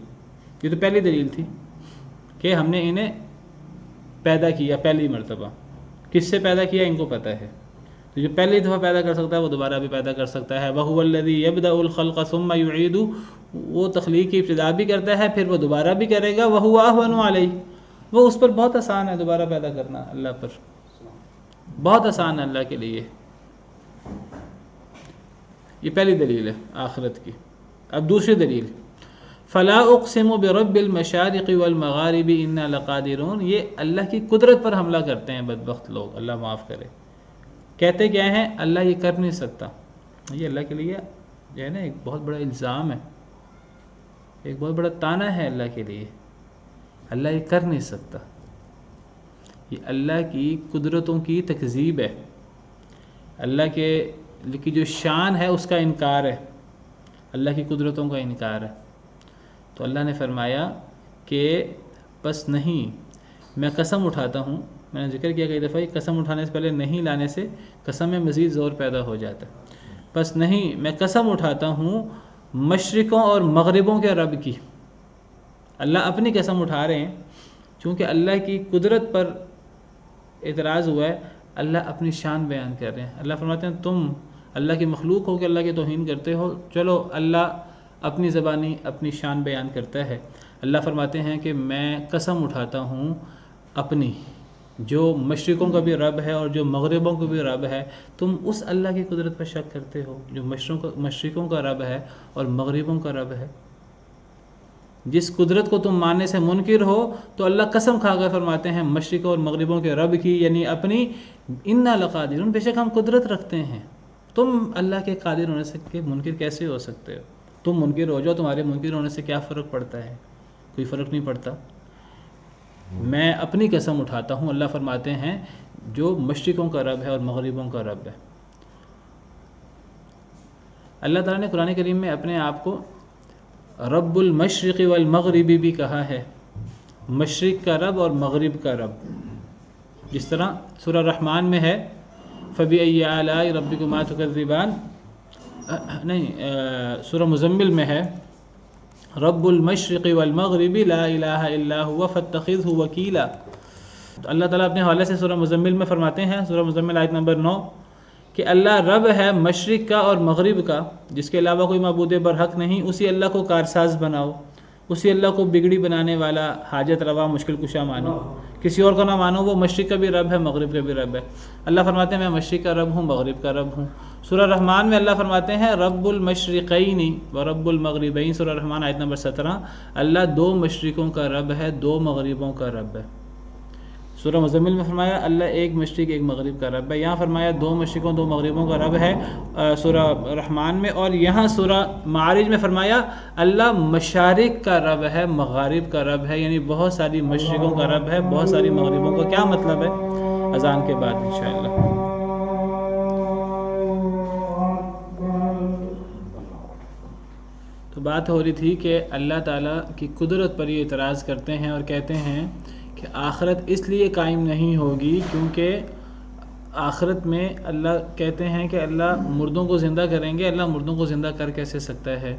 یہ تو پہلی دلیل تھی کہ ہم نے انہیں پیدا کیا پہلی مرتبہ، کس سے پیدا کیا ان کو پتہ ہے، تو جو پہلی دفعہ پیدا کر سکتا ہے وہ دوبارہ بھی پیدا کر سکتا ہے۔ وَهُوَ الَّذِي يَبْدَأُ الْخَلْقَ ثُمَّ يُعِيدُ، وہ تخلیق کی ابتدا بھی کرتا ہے پھر وہ دوبارہ بھی کرے گا۔ وَهُوَ أَهْوَنُ عَلَيْهِ، وہ اس پر بہت آسان ہے، دوبارہ پیدا کرنا اللہ پر بہت آسان ہے اللہ کے لیے۔ یہ پہلی دلیل ہے آخرت کی۔ اب دوسری دلیل، فَلَا أُقْسِمُ بِرَبِّ الْمَشَارِقِ وَالْمَغَارِبِ إِنَّا لَقَادِرُونَ، یہ اللہ کی قدرت پر حملہ کرتے ہیں بدبخت لوگ، اللہ معاف کرے۔ کہتے کیا ہیں؟ اللہ یہ کر نہیں سکتا۔ یہ اللہ کے لیے جو ہے نا ایک بہت بڑا الزام ہے، ایک بہت بڑا طعنہ ہے اللہ کے لیے، اللہ یہ کر نہیں سکتا۔ یہ اللہ کی قدرتوں کی تکذیب ہے، اللہ کی جو شان ہے اس کا انکار ہے، اللہ کی قدرتوں کا انکار ہے۔ تو اللہ نے فرمایا کہ بس نہیں، میں قسم اٹھاتا ہوں، میں نے ذکر کیا کئی دفعہ، قسم اٹھانے سے پہلے نہیں لانے سے قسم میں مزید زور پیدا ہو جاتا ہے۔ بس نہیں، میں قسم اٹھاتا ہوں مشرقوں اور مغربوں کے رب کی۔ اللہ اپنی قسم اٹھا رہے ہیں، چونکہ اللہ کی قدرت پر اعتراض ہوا ہے، اللہ اپنی شان بیان کر رہے ہیں۔ اللہ فرماتے ہیں تم اللہ کی مخلوق ہو کے اللہ کی توہین کرتے ہو، چلو اللہ اپنی زبانی اپنی شان بیان کرتا ہے۔ اللہ فرماتے ہیں کہ میں قسم اٹھاتا ہوں اپنی، جو مشرقوں کا بھی رب ہے اور جو مغربوں کا بھی رب ہے، تم اس اللہ کی قدرت پر شک کرتے ہو جو مشرقوں کا رب ہے اور مغربوں کا رب ہے۔ جس قدرت کو تم ماننے سے منکر ہو تو اللہ قسم کھا کر فرماتے ہیں مشرق اور مغربوں کے رب کی، یعنی اپنی، انا لقادرون، بے شک ہم قدرت رکھتے ہیں۔ تم اللہ کے قادر ہونے سے کہ منکر کیسے ہو سکتے ہو؟ تم منکر ہو جاؤ، تمہارے منکر ہونے سے کیا فرق پڑتا ہے؟ کوئی فرق نہیں پڑتا۔ میں اپنی قسم اٹھاتا ہوں، اللہ فرماتے ہیں، جو مشرقوں کا رب ہے اور مغربوں کا رب ہے۔ اللہ تعالیٰ نے قرآن کریم میں اپنے آپ کو رب المشرق والمغربی بھی کہا ہے، مشرق کا رب اور مغرب کا رب، جس طرح سورہ رحمان میں ہے فَبِأَيِّ آلَاءِ رَبِّكُمَا تُكَذِّبَانِ، نہیں سورہ مزمل میں ہے رب المشرق والمغرب لا الہ الا هو فاتخذہ وکیلا۔ تو اللہ تعالیٰ اپنے حوالے سے سورہ مزمل میں فرماتے ہیں، سورہ مزمل آیت نمبر 9، کہ اللہ رب ہے مشرق کا اور مغرب کا، جس کے علاوہ کوئی معبود برحق نہیں، اسی اللہ کو کارساز بناؤ، اسی اللہ کو بگڑی بنانے والا، حاجت روا، مشکل کشا مانو، کسی اور کو نہ مانو۔ وہ مشرق کا بھی رب ہے، مغرب کا بھی رب ہے۔ اللہ فرماتے ہیں میں مشرق کا رب ہوں، مغرب کا رب ہوں۔ سورہ رحمان میں اللہ فرماتے ہیں رب المشرقین و رب المغربین، سورہ رحمان آیت نمبر 17، اللہ دو مشرقوں کا رب ہے، دو مغربوں کا رب ہے۔ سورہ مزمل میں فرمایا اللہ ایک مشرق ایک مغرب کا رب ہے، یہاں فرمایا دو مشرقوں دو مغربوں کا رب ہے سورہ رحمان میں، اور یہاں سورہ معارج میں فرمایا اللہ مشارق کا رب ہے، مغارب کا رب ہے، یعنی بہت ساری مشرقوں کا رب ہے، بہت ساری مغربوں کا۔ کیا مطلب ہے؟ اذان کے بعد انشاءاللہ۔ تو بات ہو رہی تھی کہ اللہ تعالیٰ کی قدرت پر یہ اعتراض کرتے ہیں اور کہتے ہیں کہ آخرت اس لیے قائم نہیں ہوگی کیونکہ آخرت میں اللہ کہتے ہیں کہ اللہ مردوں کو زندہ کریں گے۔ اللہ مردوں کو زندہ کر کیسے سکتا ہے؟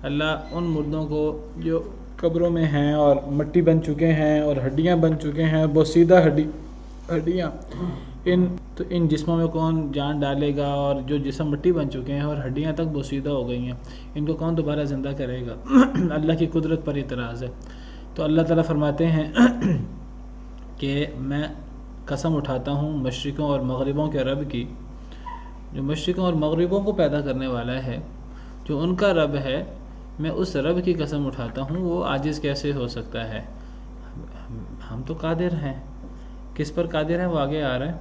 اللہ ان مردوں کو جو قبروں میں ہیں اور مٹی بن چکے ہیں اور ہڈیاں بن چکے ہیں، بوسیدہ ہڈیاں، ان جسموں میں کون جان ڈالے گا؟ اور جو جسم مٹی بن چکے ہیں اور ہڈیاں تک بوسیدہ ہو گئی ہیں، ان کو کون دوبارہ زندہ کرے گا؟ اللہ کی قدرت پر اعتراض ہے۔ تو اللہ تعالیٰ فرماتے ہیں کہ میں قسم اٹھاتا ہوں مشرقوں اور مغربوں کے رب کی، جو مشرقوں اور مغربوں کو پیدا کرنے والا ہے، جو ان کا رب ہے، میں اس رب کی قسم اٹھاتا ہوں، وہ عاجز کیسے ہو سکتا ہے؟ ہم تو قادر ہیں۔ کس پر قادر ہیں وہ آگے آ رہا ہے۔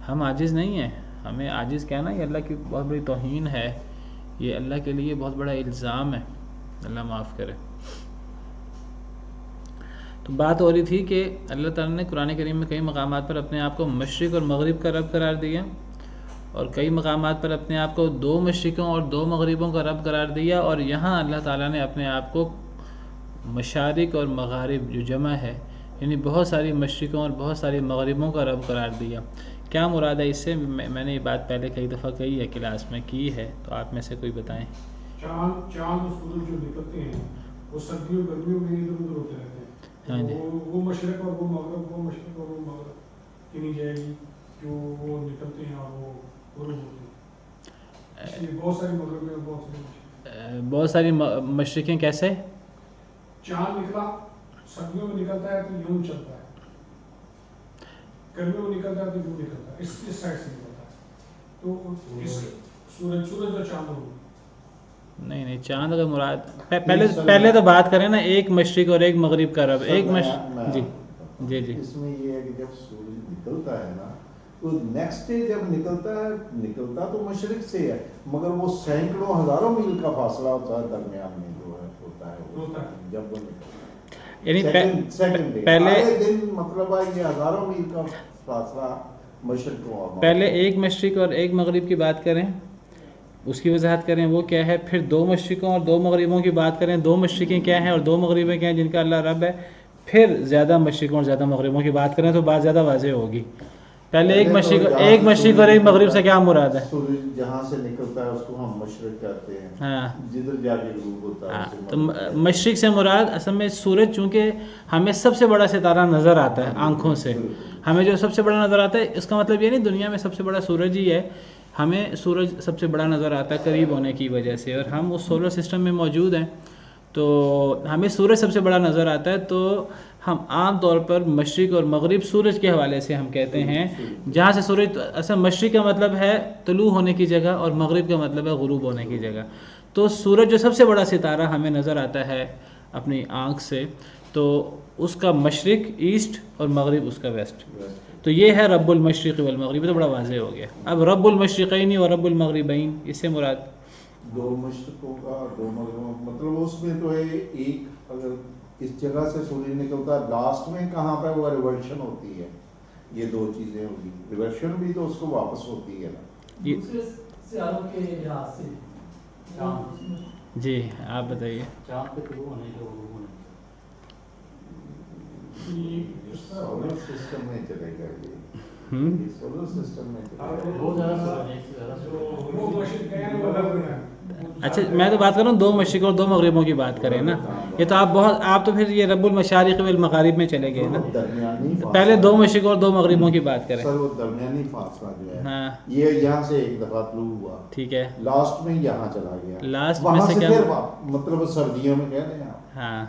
ہم عاجز نہیں ہیں، ہمیں عاجز کہنا یہ اللہ کی بہت بڑی توہین ہے، یہ اللہ کے لیے بہت بڑا الزام ہے، اللہ معاف کرے۔ تو بات ہو رہی تھی کہ اللہ تعالیٰ نے قرآن کریم میں کئی مقامات پر اپنے آپ کو مشرق اور مغرب کا رب قرار دیا، اور کئی مقامات پر اپنے آپ کو دو مشرقوں اور دو مغربوں کا رب قرار دیا، اور یہاں اللہ تعالیٰ نے اپنے آپ کو مشارق اور مغارب جو جمع ہے، یعنی بہت ساری مشرقوں اور بہت ساری مغربوں کا رب قرار دیا۔ کیا مراد ہے اس سے؟ میں نے یہ بات پہلے کئی دفعہ کہی ہے، کلاس میں کی ہے، تو آپ میں سے کوئی بتائیں۔ چاند اور سورج جو نکلتے ہیں وہ سردیوں گرمیوں میں ادھر ادھر ہوتے رہتے ہیں، ہاں جی، وہ مشرق اور وہ مغرب، وہ مشرق اور وہ مغرب کی نہیں جائے گی جو وہ نکلتے ہیں اور وہ غروب ہوتے ہیں، اس لیے بہت ساری مغرب میں بہت ساری مشرقیں کیسے؟ چاند نکلا سردیوں میں نکلتا ہے تو یوں چلتا ہے، گرمیوں میں نکلتا ہے تو یوں نکلتا ہے، اس سائڈ سے نکلتا ہے، تو اس سورج اور چاند ہوگا۔ نہیں چاند اگر مراد پہلے تو بات کریں نا، ایک مشرق اور ایک مغرب کا رب، ایک مشرق، جی اس میں یہ ہے کہ جب سورج نکلتا ہے نا تو نیکسٹ ڈے جب نکلتا تو مشرق سے ہے، مگر وہ سینکڑوں ہزاروں میل کا فاصلہ ہوتا ہے درمیان میں جو ہے ہوتا ہے جب وہ نکلتا ہے، یعنی پہلے دن مطلب ہے یہ ہزاروں میل کا فاصلہ مشرق کو۔ پہلے ایک مشرق اور ایک مغرب کی بات کریں، اس کی وضاحت کریں وہ کیا ہے، پھر دو مشرقوں اور دو مغربوں کی بات کریں، دو مشرقیں کیا ہیں اور دو مغربیں کیا ہیں جن کا اللہ رب ہے، پھر زیادہ مشرقوں اور زیادہ مغربوں کی بات کریں تو بات زیادہ واضح ہوگی۔ پہلے ایک مشرق اور ایک مغرب سے کیا مراد ہے؟ سورج جہاں سے نکلتا ہے اس کو ہم مشرق کہتے ہیں، ہاں، جدھر جا کے غروب ہوتا ہے۔ تو مشرق سے مراد اصل میں سورج، چونکہ ہمیں سب سے بڑا ستارہ نظر آتا ہے آنکھوں سے، ہمیں جو سب سے بڑا نظر آتا ہے، اس کا مطلب یہ نہیں دنیا میں سب سے بڑا سورج ہی ہے، ہمیں سورج سب سے بڑا نظر آتا ہے قریب ہونے کی وجہ سے، اور ہم اس سولر سسٹم میں موجود ہیں تو ہمیں سورج سب سے بڑا نظر آتا ہے، تو ہم عام طور پر مشرق اور مغرب سورج کے حوالے سے ہم کہتے ہیں، جہاں سے سورج، اصل مشرق کا مطلب ہے طلوع ہونے کی جگہ اور مغرب کا مطلب ہے غروب ہونے کی جگہ۔ تو سورج جو سب سے بڑا ستارہ ہمیں نظر آتا ہے اپنی آنکھ سے تو اس کا مشرق ایسٹ اور مغرب اس کا ویسٹ. تو یہ ہے رب المشرق والمغرب. تو بڑا واضح ہو گیا. اب رب المشرقین و رب المغربین اس سے مراد دو مشرقوں کا اور دو مغربوں، مطلب اس میں تو ہے ایک اگر اس جگہ سے سورج نکلتا ہے لاسٹ میں کہاں پہ وہ ریورشن ہوتی ہے، یہ دو چیزیں ہوگی. ریورشن بھی تو اس کو واپس ہوتی ہے نا. دوسرے سیاروں کے لحاظ سے چاند، جی آپ بتائیے. چاند پہ طلوع ہونے کے غروب ہونے سولر سسٹم میں چلے گا یہ سولر سسٹم میں چلے بہت زیادہ وہ مشرق ہے وہ غرب ہے. اچھا میں تو بات کر رہا ہوں دو مشرق اور دو مغربوں کی بات کریں نا. یہ تو آپ تو پھر یہ رب المشارق والمغارب میں چلے گئے نا. درمیانی پہلے دو مشرق اور دو مغربوں کی بات کریں. سر وہ درمیانی فاصلہ جو ہے ہاں یہ یہاں سے ایک دفعہ طلوع ہوا، ٹھیک ہے. لاسٹ میں یہاں چلا گیا، لاسٹ میں وہاں سے سے کیا پھر مطلب سردیوں میں کہہ دیں آپ، ہاں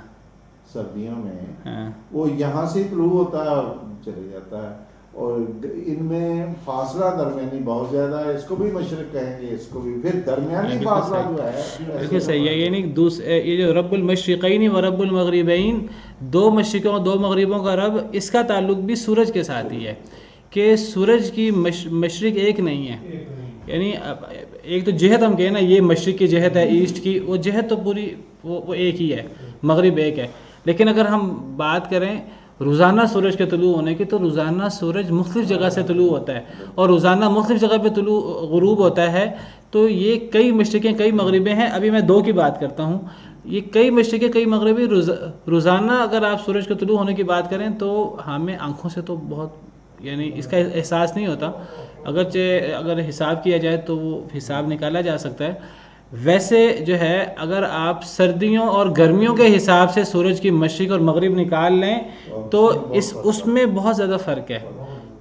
سردیوں میں ہاں وہ یہاں سے طلوع ہوتا ہے اور چلے جاتا ہے، اور ان میں فاصلہ درمیانی بہت زیادہ ہے. اس کو بھی مشرق کہیں گے، اس کو بھی. پھر درمیانی بالکل فاصلہ صحیح. جو ہے بالکل صحیح ہے. یعنی یہ جو رب المشرقین و رب المغربین، دو مشرقوں دو مغربوں کا رب، اس کا تعلق بھی سورج کے ساتھ ہی ہے کہ سورج کی مشرق ایک نہیں ہے. یعنی ایک تو جہت ہم کہیں نا یہ مشرق کی جہت ہے ایسٹ کی، وہ جہت تو پوری وہ ایک ہی ہے، مغرب ایک ہے. لیکن اگر ہم بات کریں روزانہ سورج کے طلوع ہونے کی تو روزانہ سورج مختلف جگہ سے طلوع ہوتا ہے اور روزانہ مختلف جگہ پہ طلوع غروب ہوتا ہے. تو یہ کئی مشرقیں کئی مغربیں ہیں. ابھی میں دو کی بات کرتا ہوں. یہ کئی مشرقیں کئی مغربی روزانہ اگر آپ سورج کے طلوع ہونے کی بات کریں تو ہمیں آنکھوں سے تو بہت یعنی اس کا احساس نہیں ہوتا. اگرچہ اگر حساب کیا جائے تو وہ حساب نکالا جا سکتا ہے. ویسے جو ہے اگر آپ سردیوں اور گرمیوں کے حساب سے سورج کی مشرق اور مغرب نکال لیں تو اس میں بہت زیادہ فرق ہے.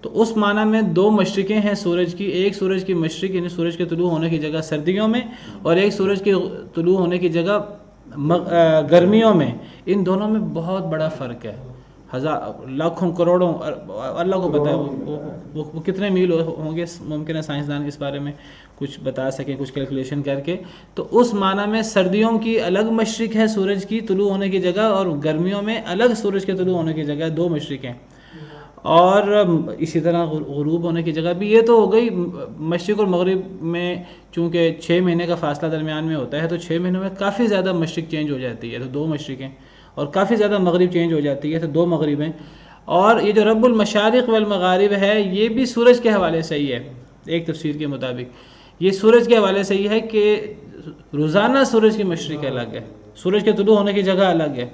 تو اس معنی میں دو مشرقیں ہیں سورج کی. ایک سورج کی مشرق یعنی سورج کے طلوع ہونے کی جگہ سردیوں میں، اور ایک سورج کے طلوع ہونے کی جگہ گرمیوں میں. ان دونوں میں بہت بڑا فرق ہے. لاکھوں کروڑوں اللہ کو پتہ ہے وہ کتنے میل ہوں گے. ممکن ہے سائنسدان اس بارے میں کچھ بتا سکیں کچھ کیلکولیشن کر کے. تو اس معنی میں سردیوں کی الگ مشرق ہے سورج کی طلوع ہونے کی جگہ، اور گرمیوں میں الگ سورج کے طلوع ہونے کی جگہ دو مشرق ہیں. اور اسی طرح غروب ہونے کی جگہ بھی. یہ تو ہو گئی مشرق اور مغرب میں. چونکہ 6 مہینے کا فاصلہ درمیان میں ہوتا ہے تو 6 مہینوں میں کافی زیادہ مشرق چینج ہو جاتی ہے تو دو مشرق ہیں، اور کافی زیادہ مغرب چینج ہو جاتی ہے تو دو مغرب ہیں. اور یہ جو رب المشارق والمغارب ہے یہ بھی سورج کے حوالے سے ہی ہے. ایک تفسیر کے مطابق یہ سورج کے حوالے سے ہی ہے کہ روزانہ سورج کی مشرق الگ ہے، سورج کے طلوع ہونے کی جگہ الگ ہے.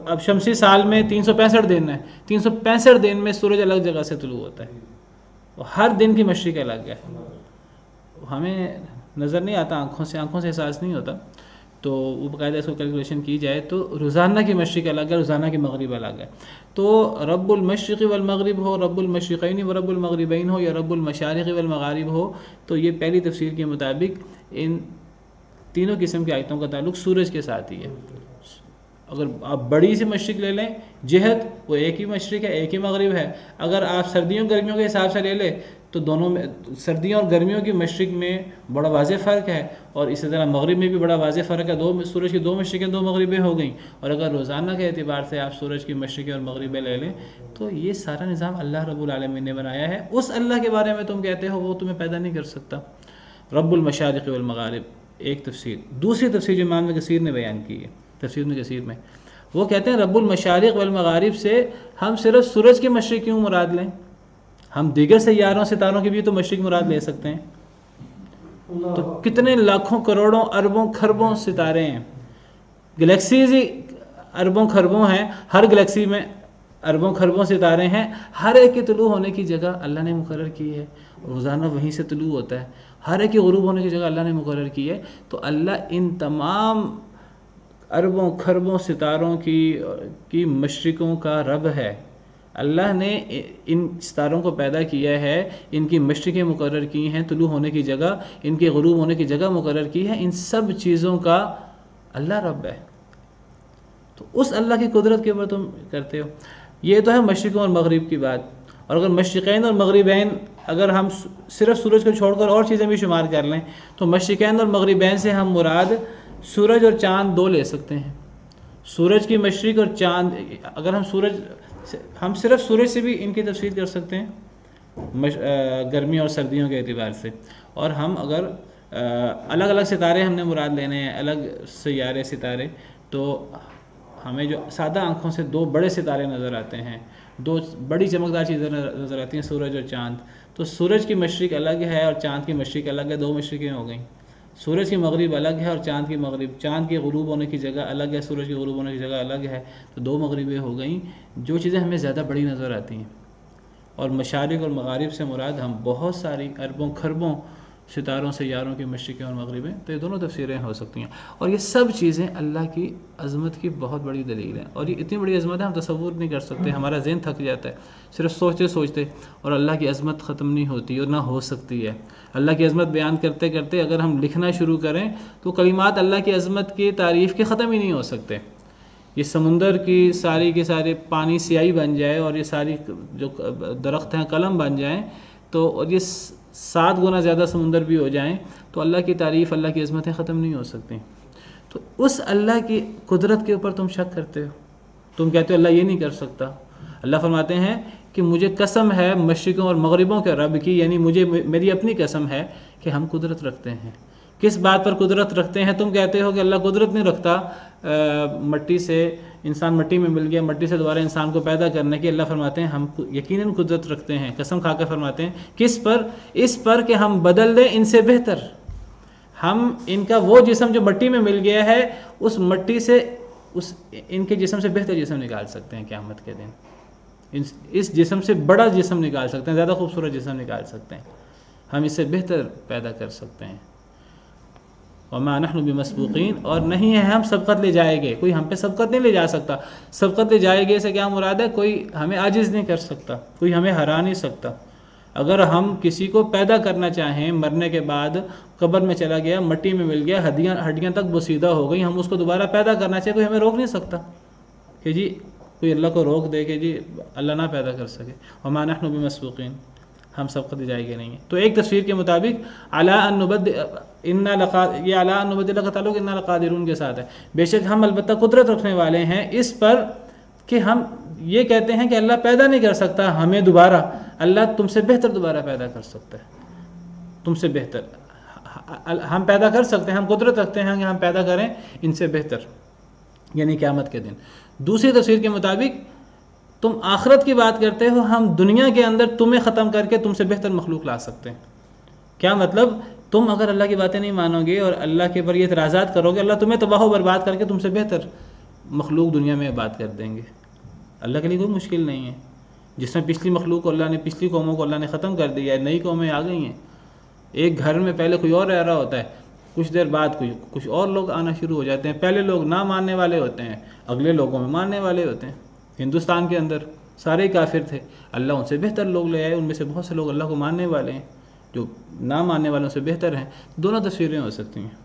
اب شمسی سال میں 365 دن ہے، 365 دن میں سورج الگ جگہ سے طلوع ہوتا ہے. ہر دن کی مشرق الگ ہے. ہمیں نظر نہیں آتا آنکھوں سے احساس نہیں ہوتا. تو وہ باقاعدہ اس کو کیلکولیشن کی جائے تو روزانہ کی مشرق الگ ہے، روزانہ کی مغرب الگ ہے. تو رب المشرق والمغرب ہو، رب المشرقین و رب المغربین ہو، یا رب المشارق والمغارب ہو، تو یہ پہلی تفسیر کے مطابق ان تینوں قسم کی آیتوں کا تعلق سورج کے ساتھ ہی ہے. اگر آپ بڑی سی مشرق لے لیں جہت، وہ ایک ہی مشرق ہے ایک ہی مغرب ہے. اگر آپ سردیوں گرمیوں کے حساب سے لے لیں تو دونوں میں سردیوں اور گرمیوں کی مشرق میں بڑا واضح فرق ہے، اور اسی طرح مغرب میں بھی بڑا واضح فرق ہے. سورج کی دو مشرقیں دو مغربیں ہو گئیں. اور اگر روزانہ کے اعتبار سے آپ سورج کی مشرقیں اور مغربیں لے لیں تو یہ سارا نظام اللہ رب العالمین نے بنایا ہے. اس اللہ کے بارے میں تم کہتے ہو وہ تمہیں پیدا نہیں کر سکتا. رب المشارق والمغارب ایک تفسیر. دوسری تفسیر جو امام ابن کثیر نے بیان کی ہے تفسیر ابن کثیر میں، وہ کہتے ہیں رب المشارق والمغارب سے ہم صرف سورج کی مشرق کیوں مراد لیں؟ ہم دیگر سیاروں ستاروں کی بھی تو مشرق مراد لے سکتے ہیں. تو کتنے لاکھوں کروڑوں اربوں خربوں ستارے ہیں، گلیکسیز ہی اربوں خربوں ہیں. ہر گلیکسی میں اربوں خربوں ستارے ہیں. ہر ایک کے طلوع ہونے کی جگہ اللہ نے مقرر کی ہے، روزانہ وہیں سے طلوع ہوتا ہے. ہر ایک کے غروب ہونے کی جگہ اللہ نے مقرر کی ہے. تو اللہ ان تمام اربوں خربوں ستاروں کی مشرقوں کا رب ہے. اللہ نے ان ستاروں کو پیدا کیا ہے، ان کی مشرقیں مقرر کی ہیں، طلوع ہونے کی جگہ، ان کے غروب ہونے کی جگہ مقرر کی ہے. ان سب چیزوں کا اللہ رب ہے. تو اس اللہ کی قدرت کے اوپر تم کرتے ہو. یہ تو ہے مشرقوں اور مغرب کی بات. اور اگر مشرقین اور مغربین اگر ہم صرف سورج کو چھوڑ کر اور چیزیں بھی شمار کر لیں تو مشرقین اور مغربین سے ہم مراد سورج اور چاند دو لے سکتے ہیں، سورج کی مشرق اور چاند، اگر ہم صرف سورج سے بھی ان کی تفسیر کر سکتے ہیں گرمی اور سردیوں کے اعتبار سے، اور ہم اگر الگ الگ ستارے ہم نے مراد لینے ہیں، الگ سیارے ستارے، تو ہمیں جو سادہ آنکھوں سے دو بڑے ستارے نظر آتے ہیں، دو بڑی چمکدار چیزیں نظر آتی ہیں، سورج اور چاند، تو سورج کی مشرق الگ ہے اور چاند کی مشرق الگ ہے، دو مشرقیں ہو گئیں. سورج کی مغرب الگ ہے اور چاند کی مغرب، چاند کی غروب ہونے کی جگہ الگ ہے، سورج کی غروب ہونے کی جگہ الگ ہے، تو دو مغربیں ہو گئیں جو چیزیں ہمیں زیادہ بڑی نظر آتی ہیں. اور مشارق اور مغارب سے مراد ہم بہت ساری اربوں کھربوں ستاروں سیاروں کی مشرقیں اور مغربیں، تو یہ دونوں تفسیریں ہو سکتی ہیں. اور یہ سب چیزیں اللہ کی عظمت کی بہت بڑی دلیل ہیں، اور یہ اتنی بڑی عظمت ہے ہم تصور نہیں کر سکتے، ہمارا ذہن تھک جاتا ہے صرف سوچتے سوچتے، اور اللہ کی عظمت ختم نہیں ہوتی اور نہ ہو سکتی ہے. اللہ کی عظمت بیان کرتے کرتے اگر ہم لکھنا شروع کریں تو کلمات اللہ کی عظمت کی تعریف کے ختم ہی نہیں ہو سکتے. یہ سمندر کی ساری کے سارے پانی سیاہی بن جائے اور یہ ساری جو درخت ہیں قلم بن جائیں، تو اور یہ 7 گنا زیادہ سمندر بھی ہو جائیں، تو اللہ کی تعریف اللہ کی عظمتیں ختم نہیں ہو سکتی. تو اس اللہ کی قدرت کے اوپر تم شک کرتے ہو، تم کہتے ہو اللہ یہ نہیں کر سکتا. اللہ فرماتے ہیں کہ مجھے قسم ہے مشرقوں اور مغربوں کے رب کی، یعنی میری اپنی قسم ہے کہ ہم قدرت رکھتے ہیں. کس بات پر قدرت رکھتے ہیں؟ تم کہتے ہو کہ اللہ قدرت نہیں رکھتا مٹی سے، انسان مٹی میں مل گیا، مٹی سے دوبارہ انسان کو پیدا کرنے کی. اللہ فرماتے ہیں ہم یقیناً قدرت رکھتے ہیں، قسم کھا کے فرماتے ہیں. کس پر؟ اس پر کہ ہم بدل دیں ان سے بہتر. ہم ان کا وہ جسم جو مٹی میں مل گیا ہے، اس مٹی سے ان کے جسم سے بہتر جسم نکال سکتے ہیں قیامت کے دن. اس جسم سے بڑا جسم نکال سکتے ہیں، زیادہ خوبصورت جسم نکال سکتے ہیں، ہم اس سے بہتر پیدا کر سکتے ہیں. وما نحن بمسبوقین، اور نہیں ہے ہم سبقت لے جائیں گے، کوئی ہم پہ سبقت نہیں لے جا سکتا. سبقت لے جائے گے سے کیا مراد ہے؟ کوئی ہمیں عاجز نہیں کر سکتا، کوئی ہمیں ہرا نہیں سکتا. اگر ہم کسی کو پیدا کرنا چاہیں، مرنے کے بعد قبر میں چلا گیا، مٹی میں مل گیا، ہڈیاں تک بوسیدہ ہو گئی، ہم اس کو دوبارہ پیدا کرنا چاہیں، کوئی ہمیں روک نہیں سکتا کہ جی کوئی اللہ کو روک دے کہ جی اللہ نہ پیدا کر سکے. وما نحن بمسبوقین، ہم سبقت دی جائے گی نہیں ہے. تو ایک تفسیر کے مطابق علی ان نبدل کا تعلق انا لقادرون کے ساتھ ہے. بے شک ہم البتہ قدرت رکھنے والے ہیں اس پر کہ ہم یہ کہتے ہیں کہ اللہ پیدا نہیں کر سکتا ہمیں دوبارہ، اللہ تم سے بہتر دوبارہ پیدا کر سکتا ہے، تم سے بہتر ہم پیدا کر سکتے ہیں، ہم قدرت رکھتے ہیں کہ ہم پیدا کریں ان سے بہتر، یعنی قیامت کے دن. دوسری تفسیر کے مطابق تم آخرت کی بات کرتے ہو، ہم دنیا کے اندر تمہیں ختم کر کے تم سے بہتر مخلوق لا سکتے ہیں. کیا مطلب؟ تم اگر اللہ کی باتیں نہیں مانو گے اور اللہ کے پر یہ اعتراضات کرو گے، اللہ تمہیں تباہ و برباد کر کے تم سے بہتر مخلوق دنیا میں بات کر دیں گے. اللہ کے لیے کوئی مشکل نہیں ہے. جس میں پچھلی مخلوق کو اللہ نے، پچھلی قوموں کو اللہ نے ختم کر دیا ہے، نئی قومیں آ گئی ہیں. ایک گھر میں پہلے کوئی اور رہ رہا ہوتا ہے، کچھ دیر بعد کچھ اور لوگ آنا شروع ہو جاتے ہیں. پہلے لوگ نہ ماننے والے ہوتے ہیں، اگلے لوگوں میں ماننے والے ہوتے ہیں. ہندوستان کے اندر سارے کافر تھے، اللہ ان سے بہتر لوگ لے آئے، ان میں سے بہت سے لوگ اللہ کو ماننے والے ہیں جو نہ ماننے والوں سے بہتر ہیں. دونوں تصویریں ہو سکتی ہیں.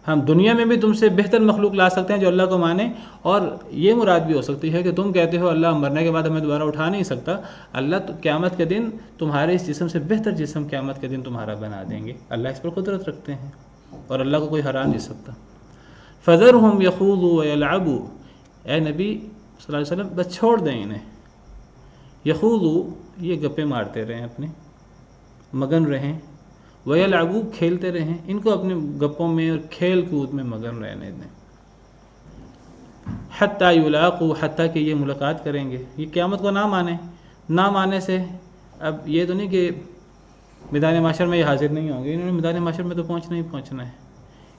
ہم دنیا میں بھی تم سے بہتر مخلوق لا سکتے ہیں جو اللہ کو مانے، اور یہ مراد بھی ہو سکتی ہے کہ تم کہتے ہو اللہ مرنے کے بعد ہمیں دوبارہ اٹھا نہیں سکتا، اللہ قیامت کے دن تمہارے اس جسم سے بہتر جسم قیامت کے دن تمہارا بنا دیں گے. اللہ اس پر قدرت رکھتے ہیں اور اللہ کو کوئی ہرا نہیں سکتا. فذرهم يخوضوا ويلعبوا، اے نبی صلی اللہ علیہ وسلم بس چھوڑ دیں انہیں. یخوضوا، یہ گپے مارتے رہیں، اپنے مگن رہیں، ویلعبوا، کھیلتے رہیں، ان کو اپنے گپوں میں اور کھیل کود میں مگن رہنے دیں. حتی یلاقوا، حتیٰ کہ یہ ملاقات کریں گے. یہ قیامت کو نہ مانے سے اب یہ تو نہیں کہ میدان محشر میں یہ حاضر نہیں ہوں گے، انہوں نے میدان محشر میں تو پہنچنا ہے.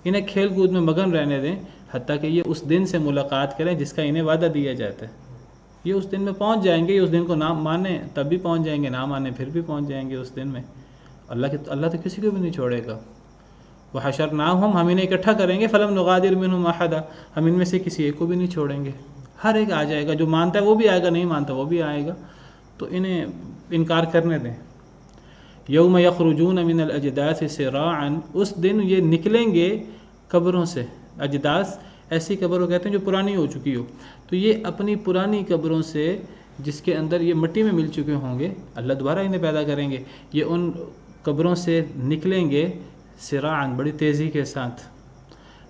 انہیں کھیل کود میں مگن رہنے دیں حتیٰ کہ یہ اس دن سے ملاقات کریں جس کا انہیں وعدہ دیا جاتا ہے. یہ اس دن میں پہنچ جائیں گے، یہ اس دن کو نہ مانیں تب بھی پہنچ جائیں گے، نہ مانیں پھر بھی پہنچ جائیں گے اس دن میں. اللہ تو کسی کو بھی نہیں چھوڑے گا. وحشرناہم، ہم انہیں اکٹھا کریں گے، فلم نغادر منہم احدا، ہم ان میں سے کسی ایک کو بھی نہیں چھوڑیں گے. ہر ایک آ جائے گا، جو مانتا ہے وہ بھی آئے گا، نہیں مانتا وہ بھی آئے گا. تو انہیں انکار کرنے دیں. یوم یخرجون من الاجداث سراعا، اس دن یہ نکلیں گے قبروں سے. اجداث ایسی قبر کو کہتے ہیں جو پرانی ہو چکی ہو. تو یہ اپنی پرانی قبروں سے جس کے اندر یہ مٹی میں مل چکے ہوں گے، اللہ دوبارہ انہیں پیدا کریں گے. یہ ان قبروں سے نکلیں گے سراعا، بڑی تیزی کے ساتھ.